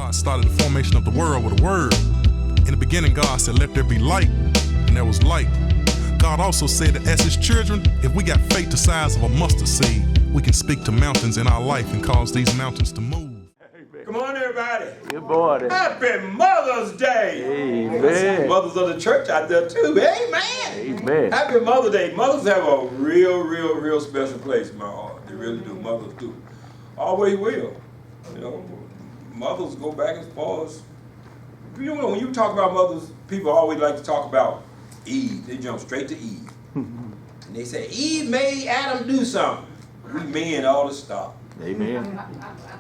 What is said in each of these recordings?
God started the formation of the world with a word. In the beginning, God said, let there be light, and there was light. God also said that as his children, if we got faith the size of a mustard seed, we can speak to mountains in our life and cause these mountains to move. Come on, everybody. Good morning. Happy Mother's Day. Amen. Mothers of the church out there too. Amen. Amen. Happy Mother's Day. Mothers have a real special place in my heart. They really do. Mothers do. Always will. You know, mothers go back as far as, you know, when you talk about mothers, people always like to talk about Eve. They jump straight to Eve. And they say, Eve made Adam do something. We men ought to stop. Amen.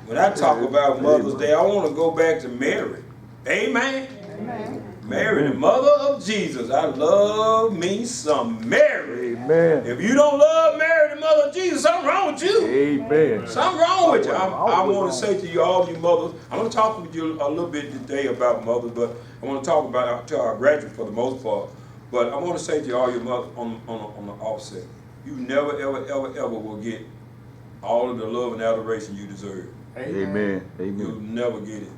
When I talk about Mother's Day, I want to go back to Mary. Amen. Amen. Mary, the mother of Jesus. I love me some Mary. Amen. If you don't love Mary, the mother of Jesus, something wrong with you. Amen. Something wrong with you. I want to say to you, all you mothers, I'm going to talk with you a little bit today about mothers, but I want to talk about to our graduates for the most part. But I want to say to you, all your mothers on the offset, you never, ever will get all of the love and adoration you deserve. Amen. You'll Amen. never get it.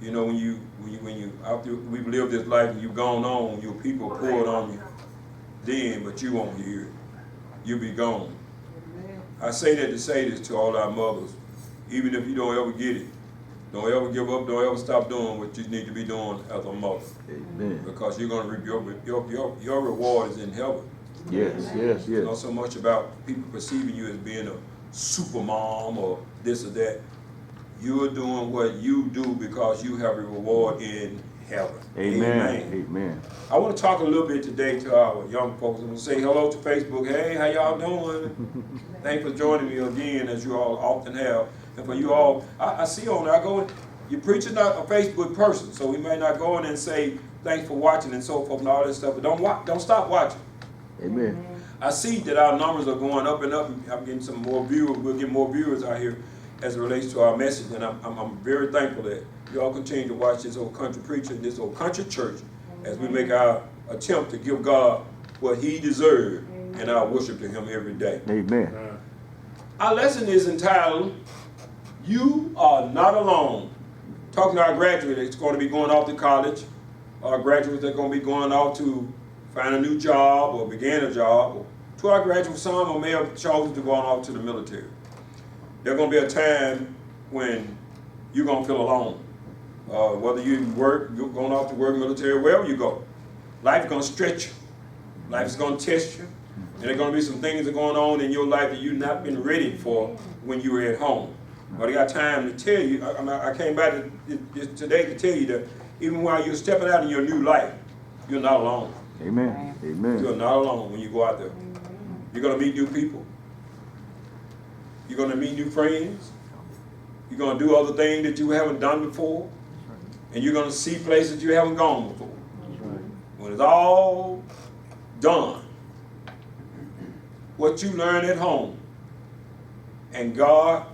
You know, when you after we've lived this life and you've gone on, your people pour it on you then, but you won't hear it. You'll be gone. I say that to say this to all our mothers. Even if you don't ever get it, don't ever give up, don't ever stop doing what you need to be doing as a mother. Amen. Because you're going to reap your reward is in heaven. Yes, yes, It's not yes. so much about people perceiving you as being a super mom or this or that. You're doing what you do because you have a reward in heaven. Amen. Amen. I want to talk a little bit today to our young folks. I'm going to say hello to Facebook. Hey, how y'all doing? Thanks for joining me again, as you all often have. And for you all, I see on there, I go in, you're preaching not a Facebook person, so we may not go in and say thanks for watching and so forth and all this stuff, but don't stop watching. Amen. I see that our numbers are going up and up. I'm getting some more viewers. We'll get more viewers out here as it relates to our message, and I'm very thankful that you all continue to watch this old country preacher, this old country church, as we make our attempt to give God what he deserves and our worship to him every day. Amen. Our lesson is entitled, You Are Not Alone. Talking to our graduates that's going to be going off to college, our graduates that are going to be going off to find a new job or begin a job, or to our graduates, some may have chosen to go off to the military. There's going to be a time when you're going to feel alone. Whether you work, you're going off to work, military, wherever you go. Life is going to stretch you. Life is going to test you. And there are going to be some things that are going on in your life that you've not been ready for when you were at home. But I got time to tell you, I came back today to tell you that even while you're stepping out in your new life, you're not alone. Amen. Amen. You're not alone when you go out there. You're going to meet new people. You're going to meet new friends. You're going to do other things that you haven't done before. And you're going to see places you haven't gone before. When it's all done, what you learn at home, and God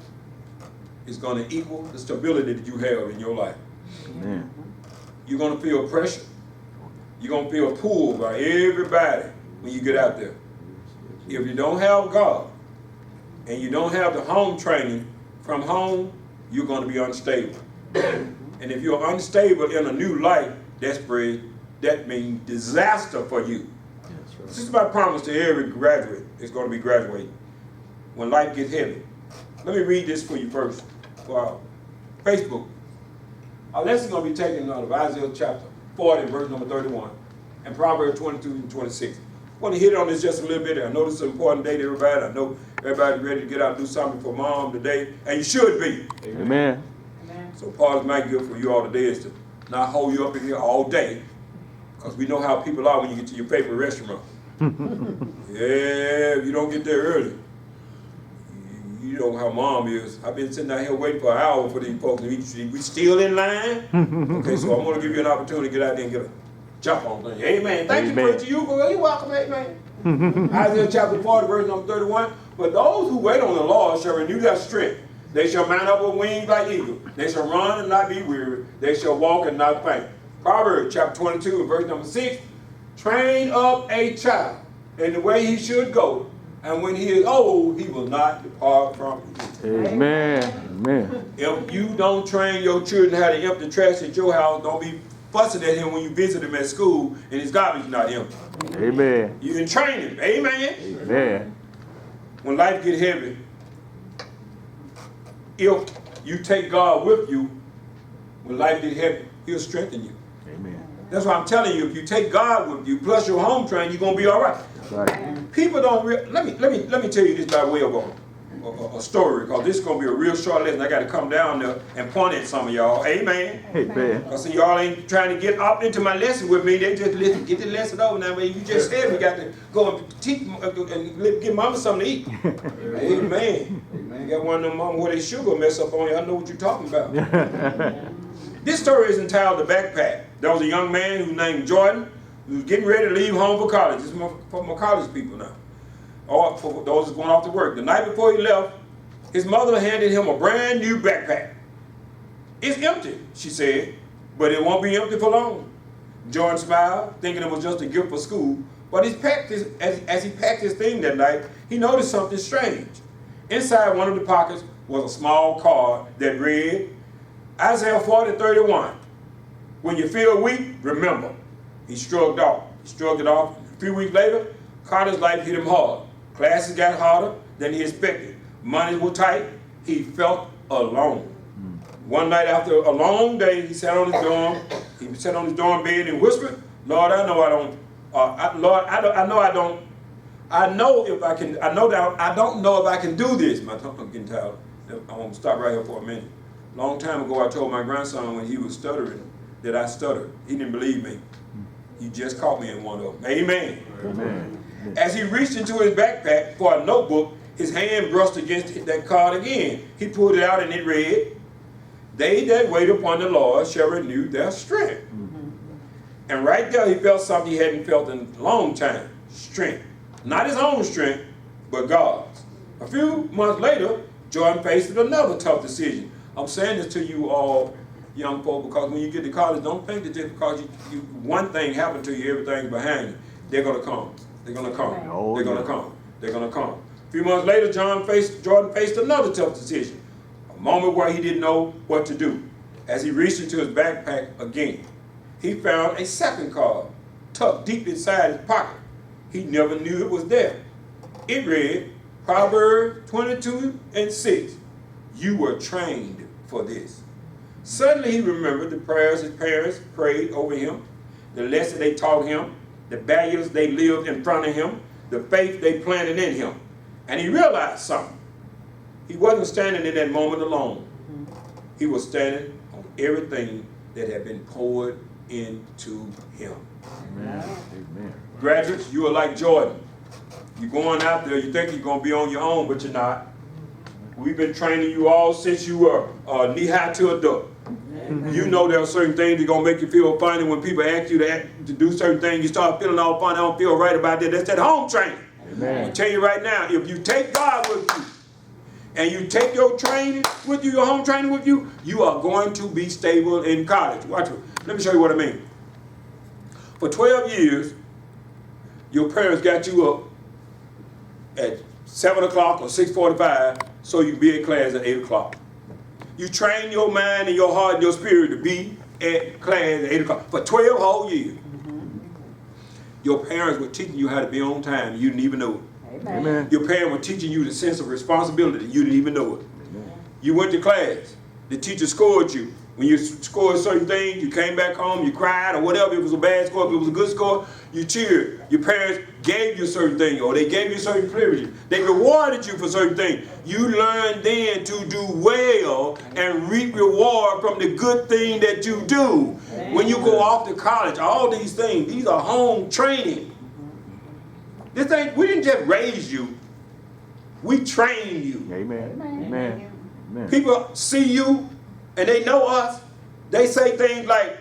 is going to equal the stability that you have in your life. Amen. You're going to feel pressure. You're going to feel pulled by everybody when you get out there. If you don't have God and you don't have the home training from home, you're going to be unstable. And if you're unstable in a new life, that means disaster for you. This is my promise to every graduate that's going to be graduating. When life gets heavy. Let me read this for you first. For our Facebook. Our lesson is going to be taken out of Isaiah chapter 40, verse number 31, and Proverbs 22 and 26. I want to hit on this just a little bit. I know this is an important day to everybody. I know everybody's ready to get out and do something for mom today, and you should be. Amen. So part of my gift for you all today is to not hold you up in here all day, because we know how people are when you get to your favorite restaurant. Yeah, if you don't get there early, you know how mom is. I've been sitting out here waiting for an hour for these folks. We still in line? Okay, so I'm going to give you an opportunity to get out there and get a jump on things. Amen. Thank you, preacher. You're welcome, amen. Isaiah chapter 40, verse number 31. But those who wait on the Lord shall renew their strength. They shall mount up with wings like eagles. They shall run and not be weary. They shall walk and not faint. Proverbs chapter 22, verse number 6. Train up a child in the way he should go, And when he is old, he will not depart from you. Amen. Amen. If you don't train your children how to empty trash at your house, don't be fussing at him when you visit him at school and his garbage not empty. Amen. You can train him. Amen. Amen. When life get heavy, if you take God with you, when life get heavy, he'll strengthen you. Amen. That's why I'm telling you, if you take God with you, plus your home training, you're gonna be all right. Right. People don't let me tell you this by way of a story, because this is gonna be a real short lesson. I got to come down there and point at some of y'all. Amen. Amen. I see y'all ain't trying to get up into my lesson with me. They just listen, get the lesson over now. But you just said we got to go and teach and give mama something to eat. Amen. You got one of them mama where they sugar mess up on you. I know what you're talking about. This story is entitled The Backpack. There was a young man who named Jordan who was getting ready to leave home for college. This is for my college people now. Or for those who's going off to work. The night before he left, his mother handed him a brand new backpack. It's empty, she said, but it won't be empty for long. Jordan smiled, thinking it was just a gift for school. But as he packed his thing that night, he noticed something strange. Inside one of the pockets was a small card that read, Isaiah 40:31. When you feel weak, remember. He shrugged it off. A few weeks later, Carter's life hit him hard. Classes got harder than he expected. Money was tight. He felt alone. One night after a long day, he sat on his dorm. He sat on his dorm bed and whispered, "Lord, I know I don't. I know if I can. I don't know if I can do this." My tongue getting tired. I want to stop right here for a minute. Long time ago, I told my grandson when he was stuttering that I stuttered. He didn't believe me. He just caught me in one of them. Amen. Amen. As he reached into his backpack for a notebook, his hand brushed against that card again. He pulled it out and it read, "They that wait upon the Lord shall renew their strength." And right there he felt something he hadn't felt in a long time. Strength. Not his own strength, but God's. A few months later, Jordan faced another tough decision. I'm saying this to you all young folk because when you get to college, don't think that just because one thing happened to you, everything's behind you. They're going to come. They're going to come. Oh, They're going yeah. to come. They're going to come. A few months later, Jordan faced another tough decision. A moment where he didn't know what to do. As he reached into his backpack again, he found a second card tucked deep inside his pocket. He never knew it was there. It read, Proverbs 22:6. You were trained for this. Suddenly he remembered the prayers his parents prayed over him, the lesson they taught him, the barriers they lived in front of him, the faith they planted in him. And he realized something. He wasn't standing in that moment alone. He was standing on everything that had been poured into him. Amen. Amen. Graduates, you are like Jordan. You're going out there, you think you're going to be on your own, but you're not. We've been training you all since you were knee-high to a duck. You know there are certain things that are going to make you feel funny. When people ask you to do certain things, you start feeling all funny. I don't feel right about that. That's that home training. Amen. I'm going to tell you right now, if you take God with you, and you take your training with you, your home training with you, you are going to be stable in college. Watch it. Let me show you what I mean. For 12 years, your parents got you up at 7 o'clock or 6:45 so you can be at class at 8 o'clock. You train your mind and your heart and your spirit to be at class at 8 o'clock for 12 whole years. Your parents were teaching you how to be on time. You didn't even know it. Amen. Your parents were teaching you the sense of responsibility. You didn't even know it. You went to class. The teacher scored you. When you scored certain things, you came back home, you cried or whatever. If it was a bad score, if it was a good score, you cheered. Your parents gave you certain things or they gave you certain privileges. They rewarded you for certain things. You learned then to do well and reap reward from the good thing that you do. When you go off to college, all these things, these are home training. This thing, we didn't just raise you, we trained you. Amen. Amen. Amen. People see you and they know us. They say things like,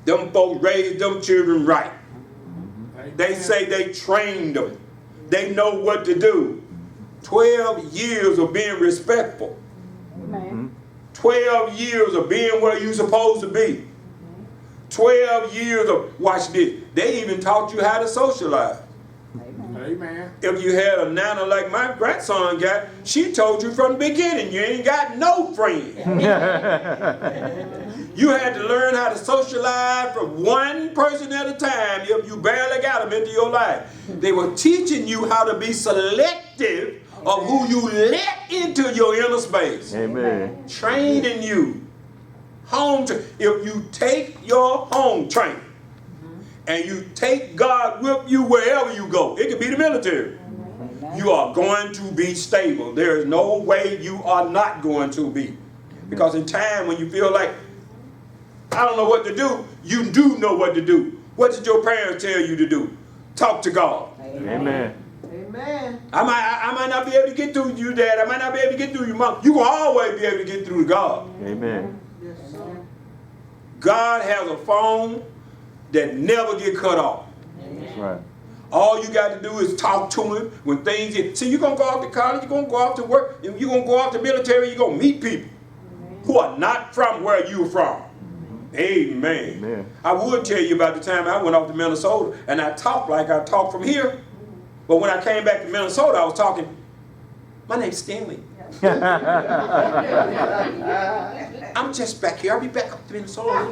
them folks raised them children right. They say they trained them. They know what to do. 12 years of being respectful. 12 years of being where you're supposed to be. 12 years of, watch this, they even taught you how to socialize. Amen. If you had a nana like my grandson got, she told you from the beginning, you ain't got no friends. You had to learn how to socialize from one person at a time if you barely got them into your life. They were teaching you how to be selective of who you let into your inner space. Amen. Training you. If you take your home training and you take God with you wherever you go, it could be the military, you are going to be stable. There is no way you are not going to be. Because in time when you feel like, I don't know what to do, you do know what to do. What did your parents tell you to do? Talk to God. Amen. Amen. I might not be able to get through you, Dad. I might not be able to get through you, Mom. You will always be able to get through to God. Amen. Yes, sir. God has a phone that never get cut off. That's right. All you got to do is talk to him when things get... See, you're going to go off to college, you're going to go off to work, you're going to go off to military, you're going to meet people who are not from where you're from. Amen. Amen. I would tell you about the time I went off to Minnesota and I talked like I talk from here. But when I came back to Minnesota, I was talking, my name's Stanley. I'm just back here. I'll be back up to Minnesota.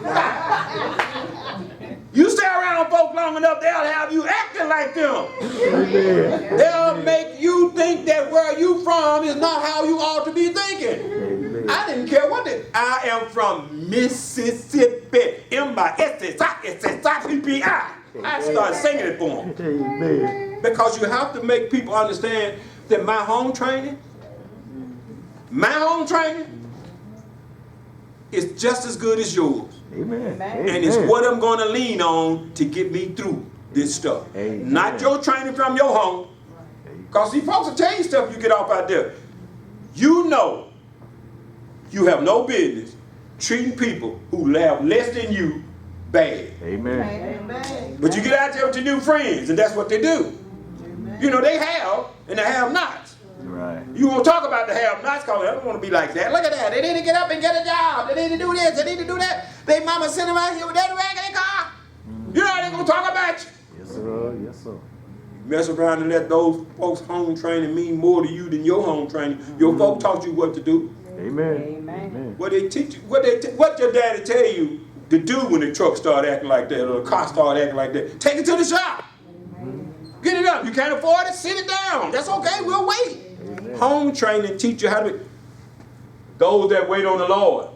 You stay around folk long enough, they'll have you acting like them. Amen. They'll make you think that where you from is not how you ought to be thinking. Amen. I didn't care what it. I am from Mississippi. M-I-S-S-I-S-S-I-P-P-I. I started singing it for them. Amen. Because you have to make people understand that my home training is just as good as yours. Amen. And it's what I'm going to lean on to get me through this stuff. Amen. Not your training from your home. Because see, folks will tell you stuff you get off out there. You know you have no business treating people who have less than you bad. Amen. Amen. But you get out there with your new friends, and that's what they do. You know, they have, and they have nots. Right. You won't talk about the have-nots because I don't want to be like that. Look at that. They need to get up and get a job. They need to do this. They need to do that. They mama sent them out here with that raggedy car. You know they're going to talk about you. Yes, sir. Yes, sir. Mess around and let those folks' home training mean more to you than your home training. Your folk taught you what to do. Amen. Amen. What they teach you, what your daddy tell you to do when the truck start acting like that or the car start acting like that. Take it to the shop. Get it up. You can't afford it, sit it down. That's okay. We'll wait. Amen. Home training teach you how to be. Those that wait on the Lord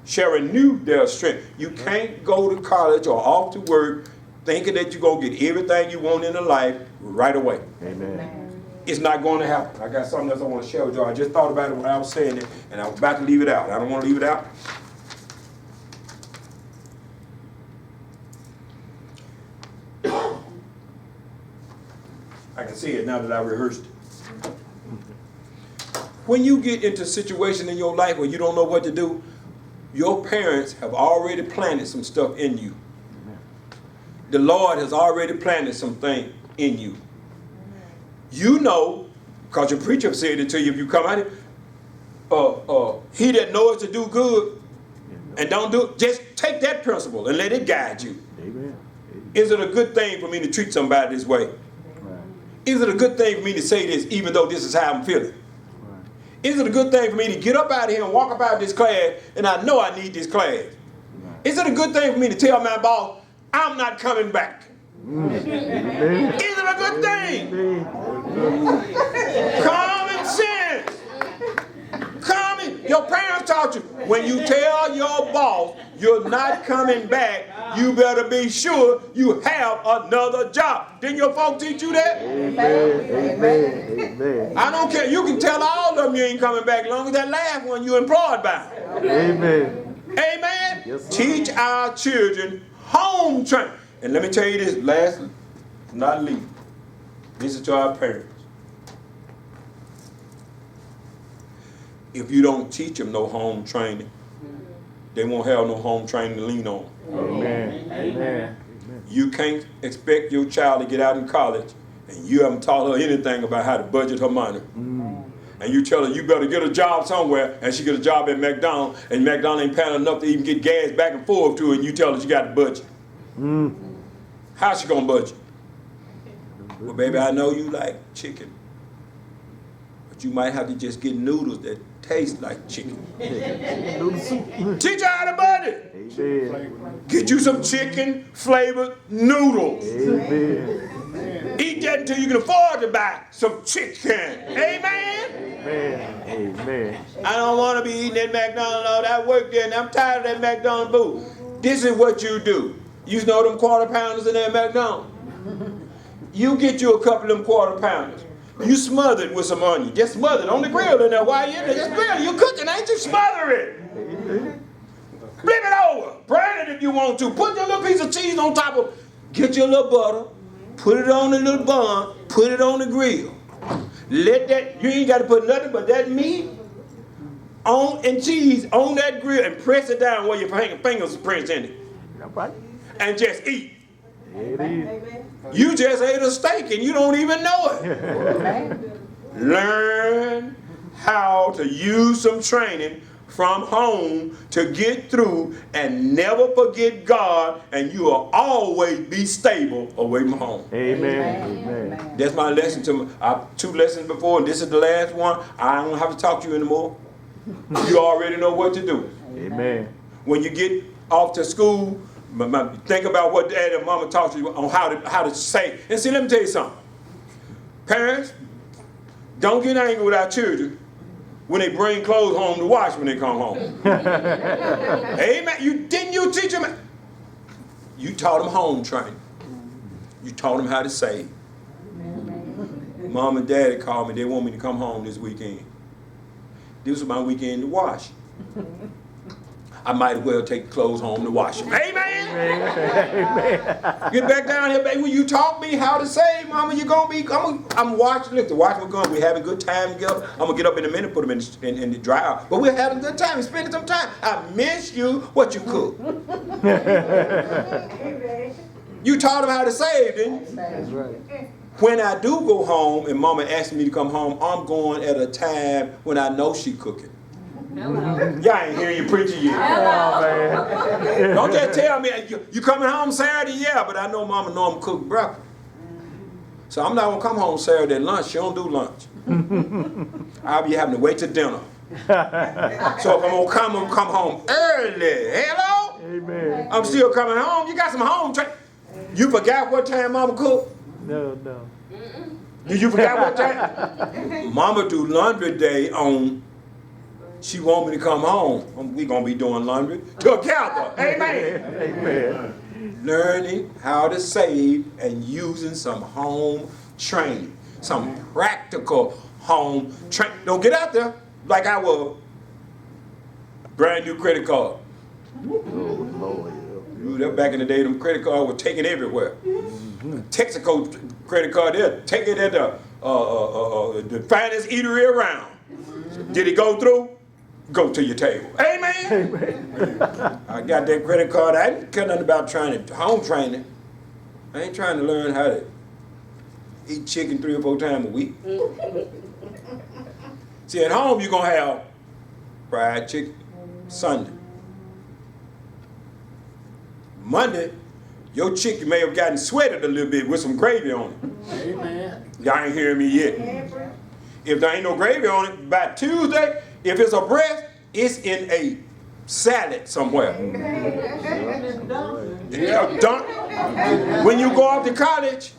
shall renew their strength. You can't go to college or off to work thinking that you're going to get everything you want in the life right away. Amen. It's not going to happen. I got something else I want to share with you. I just thought about it when I was saying it, and I was about to leave it out. I don't want to leave it out. I can see it now that I rehearsed it. When you get into a situation in your life where you don't know what to do, your parents have already planted some stuff in you. The Lord has already planted something in you. You know, because your preacher said it to you, if you come out here, he that knows to do good and don't do it, just take that principle and let it guide you. Amen. Is it a good thing for me to treat somebody this way? Right. Is it a good thing for me to say this even though this is how I'm feeling? Right. Is it a good thing for me to get up out of here and walk up out of this class and I know I need this class? Right. Is it a good thing for me to tell my boss, I'm not coming back? Amen. Is it a good thing? Amen. Common sense. Your parents taught you, when you tell your boss you're not coming back, you better be sure you have another job. Didn't your folks teach you that? Amen. Amen. Amen. I don't care. You can tell all of them you ain't coming back as long as that last one you're employed by. Amen. Amen? Yes, sir. Teach our children home training. And let me tell you this, lastly, not least. This is to our parents. If you don't teach them no home training, they won't have no home training to lean on. Amen. Amen. You can't expect your child to get out in college and you haven't taught her anything about how to budget her money. And you tell her you better get a job somewhere, and she get a job at McDonald's, and McDonald's ain't paying enough to even get gas back and forth to her, and you tell her she got to budget. How's she going to budget? Well, baby, I know you like chicken, but you might have to just get noodles that taste like chicken. Noodle soup. Teach her how to buddy. Amen. Get you some chicken flavored noodles. Amen. Eat that until you can afford to buy some chicken. Amen. Amen. Amen. I don't want to be eating that McDonald's all that work there, and I'm tired of that McDonald's food. This is what you do. You know them quarter pounders in that McDonald's? You get you a couple of them quarter pounders. You smother it with some onion. Just smother it on the grill in there. While you're in there, just grill it. You're cooking, ain't you? Smother it. Flip it over. Burn it if you want to. Put your little piece of cheese on top of it. Get your little butter. Put it on the little bun. Put it on the grill. Let that, you ain't got to put nothing but that meat on and cheese on that grill and press it down where your fingers press in it. And just eat. It is. You just ate a steak and you don't even know it. Learn how to use some training from home to get through and never forget God, and you will always be stable away from home. Amen. Amen. That's my lesson to me. I have 2 lessons before, and this is the last one. I don't have to talk to you anymore. You already know what to do. Amen. When you get off to school, think about what dad and mama taught you on how to say. And see, let me tell you something. Parents, don't get angry with our children when they bring clothes home to wash when they come home. Amen. Didn't you teach them? You taught them home training. You taught them how to save. Mom and daddy called me. They want me to come home this weekend. This was my weekend to wash. I might as well take the clothes home to wash them. Amen. Amen. Get back down here, baby. When you taught me how to save, mama, you're going to be, I'm watching, look, the watch we're going, we're having a good time together. I'm going to get up in a minute, put them in the dryer. But we're having a good time, spending some time. I miss you, what you cook. You taught them how to save, didn't you? That's right. When I do go home and mama asks me to come home, I'm going at a time when I know she cooking. Y'all ain't hearing you preaching yet. Oh, man. Don't just tell me, you coming home Saturday? Yeah, but I know mama normally cook breakfast. So I'm not going to come home Saturday at lunch. She don't do lunch. I'll be having to wait till dinner. So if I'm going to come home early. Hello? Amen. I'm still coming home. You got some home training. You forgot what time mama cooked? No. Did you forget what time? Mama do laundry day on, she want me to come home. We going to be doing laundry together. Amen. Amen. Learning how to save and using some home training. Some practical home training. Don't get out there like I was. Brand new credit card. Oh, Lord. Back in the day, them credit cards were taken everywhere. Texaco credit card, they'll take it at the finest eatery around. Did it go through? Go to your table. Amen. Amen. I got that credit card. I didn't care nothing about home training. I ain't trying to learn how to eat chicken 3 or 4 times a week. See, at home you're going to have fried chicken Sunday. Monday, your chicken may have gotten sweated a little bit with some gravy on it. Amen. Y'all ain't hearing me yet. If there ain't no gravy on it, by Tuesday, if it's a breast, it's in a salad somewhere. Yeah, done. When you go off to college,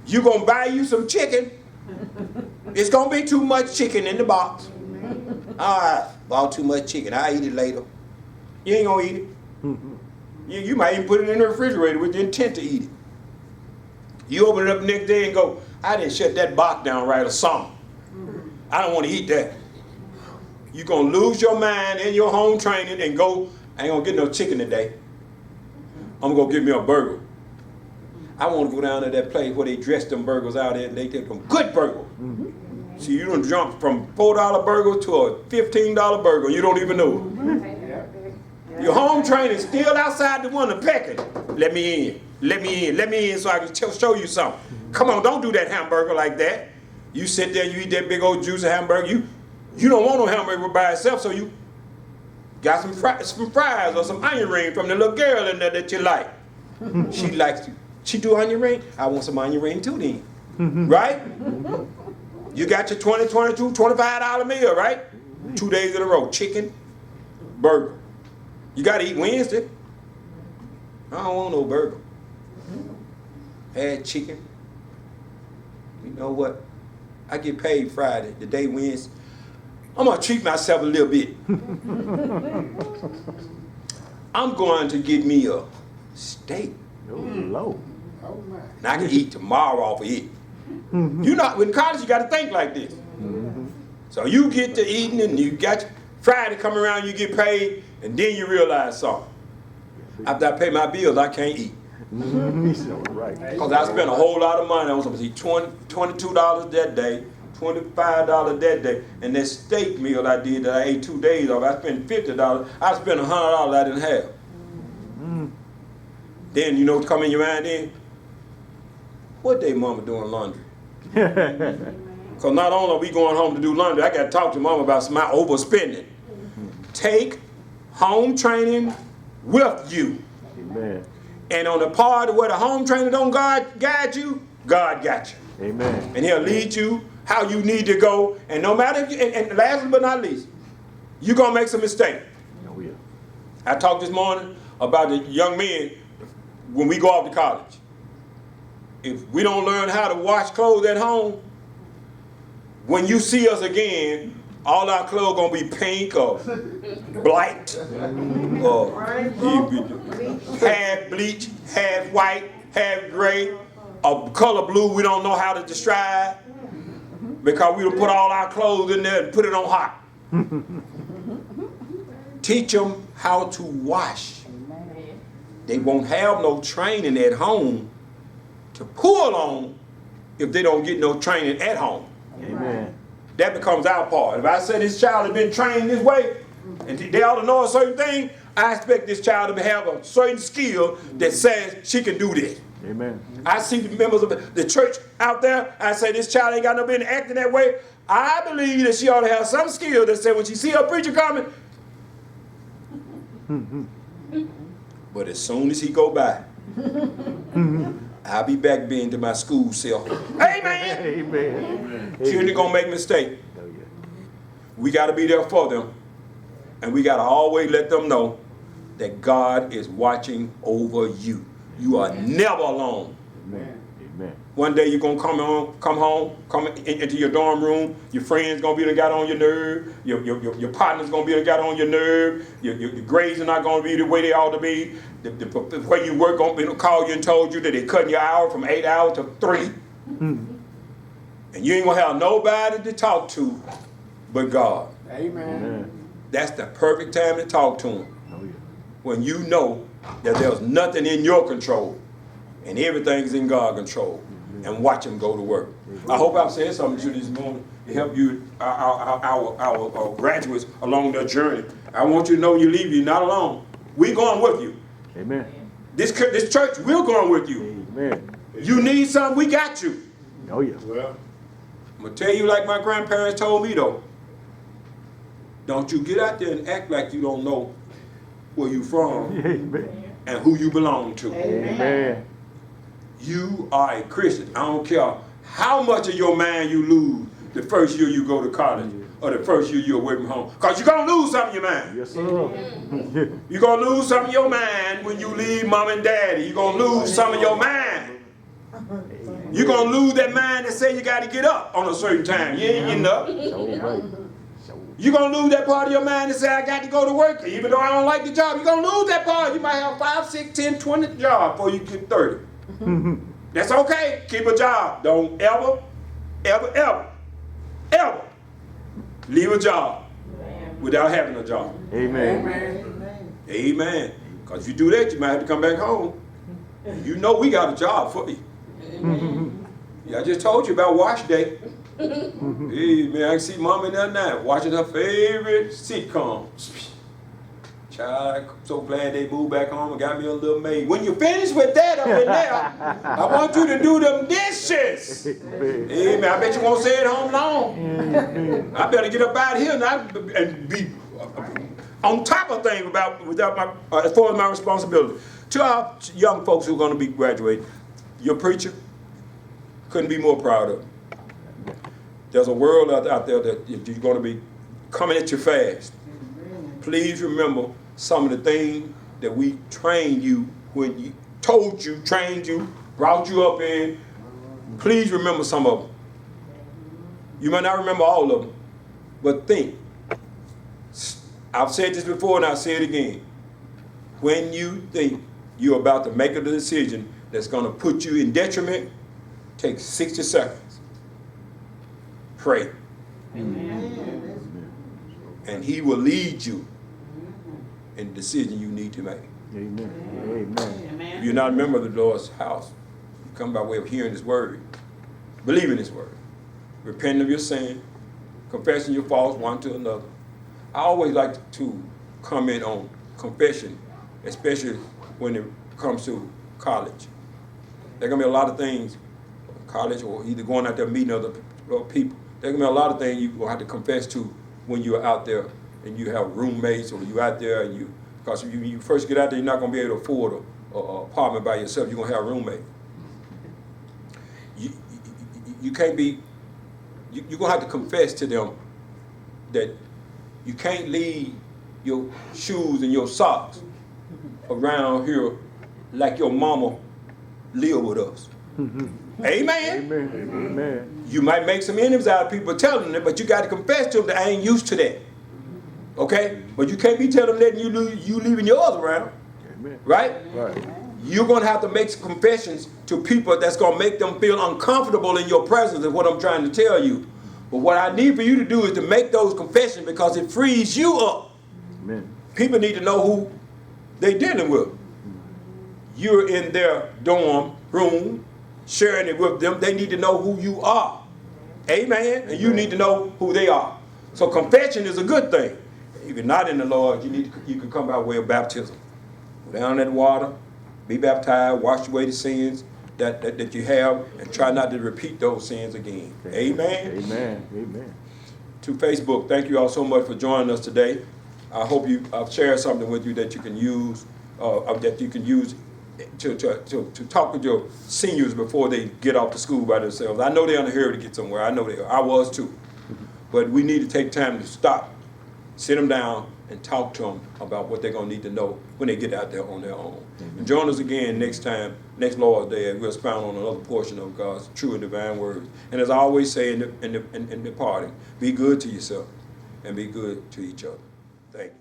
you're going to buy you some chicken. It's going to be too much chicken in the box. All right, bought too much chicken. I'll eat it later. You ain't going to eat it. You might even put it in the refrigerator with the intent to eat it. You open it up the next day and go, I didn't shut that box down right or something. I don't want to eat that. You're going to lose your mind in your home training and go, I ain't going to get no chicken today. I'm going to go get me a burger. I want to go down to that place where they dress them burgers out there and they take them good burgers. See, you done jump from $4 burger to a $15 burger. You don't even know it. Your home training still outside the window pecking. Let me in. Let me in. Let me in so I can show you something. Come on, don't do that hamburger like that. You sit there, you eat that big old juicy hamburger. You don't want no hamburger by itself, so you got some fries or some onion ring from the little girl in there that you like. She likes you. She do onion ring? I want some onion ring too then. right? You got your $20, $22, $25 meal, right? 2 days in a row, chicken, burger. You got to eat Wednesday. I don't want no burger. Had chicken. You know what? I get paid Friday, the day Wednesday. I'm going to treat myself a little bit. I'm going to get me a steak. Oh, Lord. And I can eat tomorrow off of it. You know, in college, you got to think like this. So you get to eating and you got Friday come around, you get paid, and then you realize something. After I pay my bills, I can't eat. Right. Because I spent a whole lot of money. I was supposed to eat $22 that day, $25 that day. And that steak meal I did that I ate 2 days of, I spent $50. I spent $100 I didn't have. Then you know what come in your mind then? What day mama doing laundry? Because not only are we going home to do laundry, I got to talk to mama about my overspending. Take home training with you. Amen. And on the part where the home trainer don't guide you, God got you. Amen. And he'll lead you how you need to go. And no matter, and last but not least, you're going to make some mistakes. Oh, yeah. I talked this morning about the young men when we go off to college. If we don't learn how to wash clothes at home, when you see us again, all our clothes going to be pink or blight or half bleach, half white, half gray, or color blue we don't know how to describe because we don't put all our clothes in there and put it on hot. Teach them how to wash. They won't have no training at home to pull on if they don't get no training at home. Amen. That becomes our part. If I say this child has been trained this way, and they ought to know a certain thing, I expect this child to have a certain skill that says she can do this. Amen. I see the members of the church out there, I say this child ain't got no business acting that way. I believe that she ought to have some skill that says when she see a preacher coming, but as soon as he go by, I'll be back being to my school self. Amen. Amen. Children gonna make mistakes. Oh, yeah. We got to be there for them. And we got to always let them know that God is watching over you. You are never alone. Amen. Amen. One day you're going to come home, into your dorm room. Your friends going to be the got on your nerve. Your partner's going to be the got on your nerve. Your grades are not going to be the way they ought to be. The way you work going to call you and told you that they're cutting your hour from 8 hours to 3. And you ain't going to have nobody to talk to but God. Amen. Amen. That's the perfect time to talk to him. Oh, yeah. When you know that there's nothing in your control and everything's in God's control, and watch him go to work. I hope I've said something to you this morning to help you, our graduates along their journey. I want you to know when you leave, you're not alone. We're going with you. Amen. This church, we're going with you. Amen. You need something, we got you. Oh, yeah. Well, I'm going to tell you like my grandparents told me though. Don't you get out there and act like you don't know where you from Amen. and who you belong to. Amen. You are a Christian. I don't care how much of your mind you lose the first year you go to college or the first year you're away from home. Because you're going to lose something in your mind. Yes, sir. You're going to lose some of your mind when you leave mom and daddy. You're going to lose some of your mind. You're going to lose that mind that say you got to get up on a certain time. You ain't getting up. So right. You're going to lose that part of your mind that say I got to go to work. Even though I don't like the job, you're going to lose that part. You might have 5, 6, 10, 20 jobs before you get 30. That's okay. Keep a job. Don't ever leave a job without having a job. Amen. Amen. Because if you do that, you might have to come back home. You know we got a job for you. Yeah, I just told you about wash day. Hey, man, I can see mom in there now watching her favorite sitcom. Child, I'm so glad they moved back home and got me a little maid. When you finish with that up in there, I want you to do them dishes. Hey, man, I bet you won't stay at home long. I better get up out of here and be on top of things as far as my responsibility. To our young folks who are going to be graduating, your preacher, Couldn't be more proud of. There's a world out there that you're going to be coming at you fast. Please remember some of the things that we trained you when you told you, trained you, brought you up in. Please remember some of them. You might not remember all of them, but think. I've said this before and I'll say it again. When you think you're about to make a decision that's going to put you in detriment, take 60 seconds. Pray. And he will lead you in the decision you need to make. Amen. Amen. If you're not a member of the Lord's house, you come by way of hearing his word, believing his word, repenting of your sin, confessing your faults one to another. I always like to comment on confession, especially when it comes to college. There are going to be a lot of things, college or either going out there meeting other people. There are going to be a lot of things you're going to have to confess to when you're out there and you have roommates or you're out there and because if you first get out there, you're not going to be able to afford an apartment by yourself. You're going to have a roommate. You can't be, you're going to have to confess to them that you can't leave your shoes and your socks around here like your mama lived with us. Amen. Amen. You might make some enemies out of people telling them, but you got to confess to them that I ain't used to that. Okay? But you can't be telling them letting you leaving yours around. Amen. Right? Right. You're going to have to make some confessions to people that's going to make them feel uncomfortable in your presence is what I'm trying to tell you. But what I need for you to do is to make those confessions because it frees you up. Amen. People need to know who they're dealing with. You're in their dorm room, sharing it with them. They need to know who you are. Amen? And you need to know who they are. So confession is a good thing. If you're not in the Lord, you can come by way of baptism. Go down in the water, be baptized, wash away the sins that you have, and try not to repeat those sins again. Amen? Amen. Amen. To Facebook, thank you all so much for joining us today. I hope I've shared something with you that you can use, to talk with your seniors before they get off to school by themselves. I know they're on the hurry to get somewhere. I know they are. I was too. But we need to take time to stop, sit them down, and talk to them about what they're going to need to know when they get out there on their own. And join us again next next Lord's Day, and we'll expound on another portion of God's true and divine words. And as I always say in the parting, be good to yourself and be good to each other. Thank you.